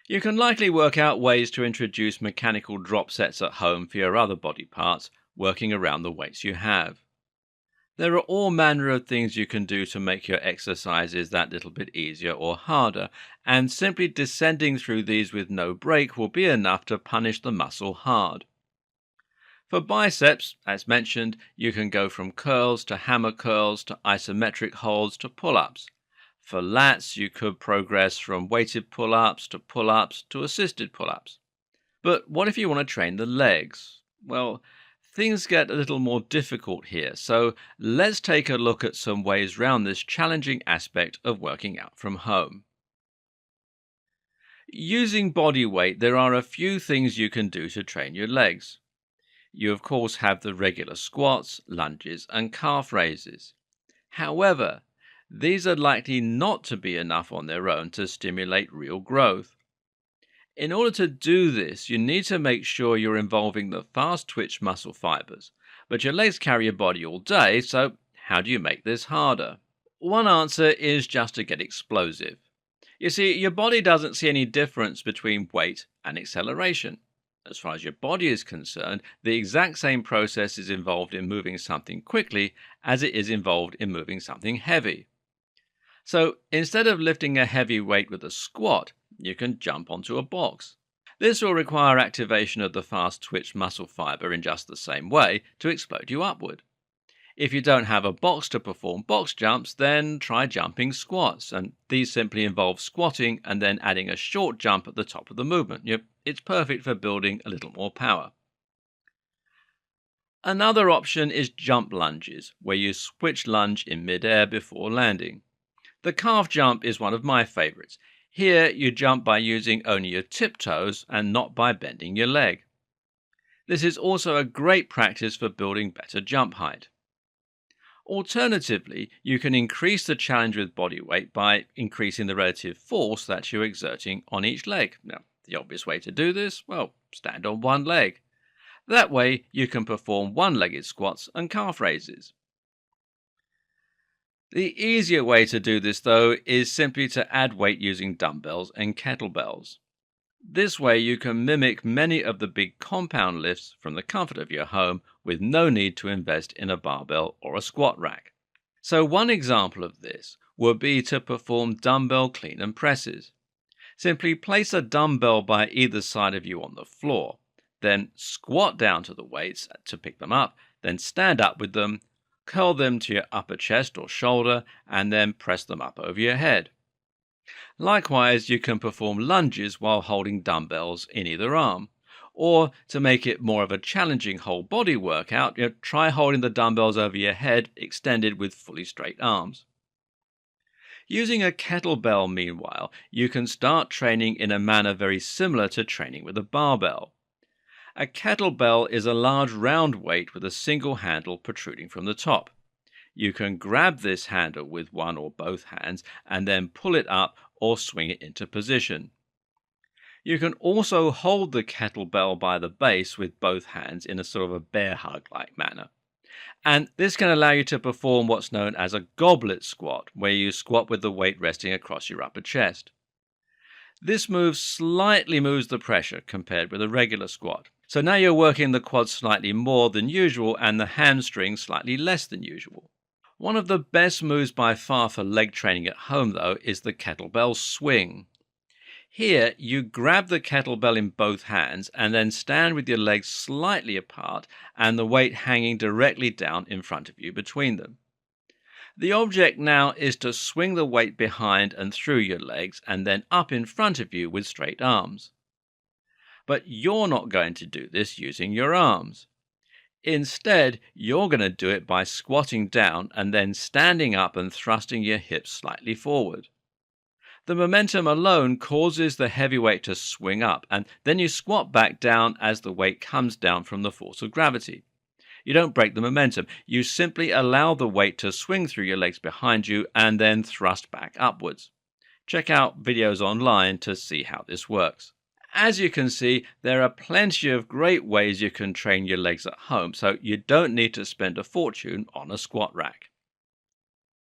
You can likely work out ways to introduce mechanical drop sets at home for your other body parts, working around the weights you have. There are all manner of things you can do to make your exercises that little bit easier or harder, and simply descending through these with no break will be enough to punish the muscle hard. For biceps, as mentioned, you can go from curls to hammer curls to isometric holds to pull-ups. For lats, you could progress from weighted pull-ups to assisted pull-ups. But what if you want to train the legs? Well, things get a little more difficult here, so let's take a look at some ways round this challenging aspect of working out from home. Using body weight, there are a few things you can do to train your legs. You, of course, have the regular squats, lunges, and calf raises. However, these are likely not to be enough on their own to stimulate real growth. In order to do this, you need to make sure you're involving the fast twitch muscle fibers. But your legs carry your body all day, so how do you make this harder? One answer is just to get explosive. You see, your body doesn't see any difference between weight and acceleration. As far as your body is concerned, the exact same process is involved in moving something quickly as it is involved in moving something heavy. So instead of lifting a heavy weight with a squat, you can jump onto a box. This will require activation of the fast twitch muscle fiber in just the same way to explode you upward. If you don't have a box to perform box jumps, then try jumping squats, and these simply involve squatting and then adding a short jump at the top of the movement. It's perfect for building a little more power. Another option is jump lunges, where you switch lunge in midair before landing. The calf jump is one of my favorites. Here you jump by using only your tiptoes and not by bending your leg. This is also a great practice for building better jump height. Alternatively, you can increase the challenge with body weight by increasing the relative force that you're exerting on each leg. Now, the obvious way to do this, well, stand on one leg. That way, you can perform one-legged squats and calf raises. The easier way to do this, though, is simply to add weight using dumbbells and kettlebells. This way you can mimic many of the big compound lifts from the comfort of your home with no need to invest in a barbell or a squat rack. So one example of this would be to perform dumbbell clean and presses. Simply place a dumbbell by either side of you on the floor, then squat down to the weights to pick them up, then stand up with them, curl them to your upper chest or shoulder, and then press them up over your head. Likewise, you can perform lunges while holding dumbbells in either arm. Or, to make it more of a challenging whole body workout, try holding the dumbbells over your head extended with fully straight arms. Using a kettlebell, meanwhile, you can start training in a manner very similar to training with a barbell. A kettlebell is a large round weight with a single handle protruding from the top. You can grab this handle with one or both hands and then pull it up or swing it into position. You can also hold the kettlebell by the base with both hands in a sort of a bear hug-like manner. And this can allow you to perform what's known as a goblet squat, where you squat with the weight resting across your upper chest. This move slightly moves the pressure compared with a regular squat. So now you're working the quads slightly more than usual and the hamstrings slightly less than usual. One of the best moves by far for leg training at home, though, is the kettlebell swing. Here, you grab the kettlebell in both hands and then stand with your legs slightly apart and the weight hanging directly down in front of you between them. The object now is to swing the weight behind and through your legs and then up in front of you with straight arms. But you're not going to do this using your arms. Instead, you're going to do it by squatting down and then standing up and thrusting your hips slightly forward. The momentum alone causes the heavy weight to swing up, and then you squat back down as the weight comes down from the force of gravity. You don't break the momentum. You simply allow the weight to swing through your legs behind you and then thrust back upwards. Check out videos online to see how this works. As you can see, there are plenty of great ways you can train your legs at home, so you don't need to spend a fortune on a squat rack.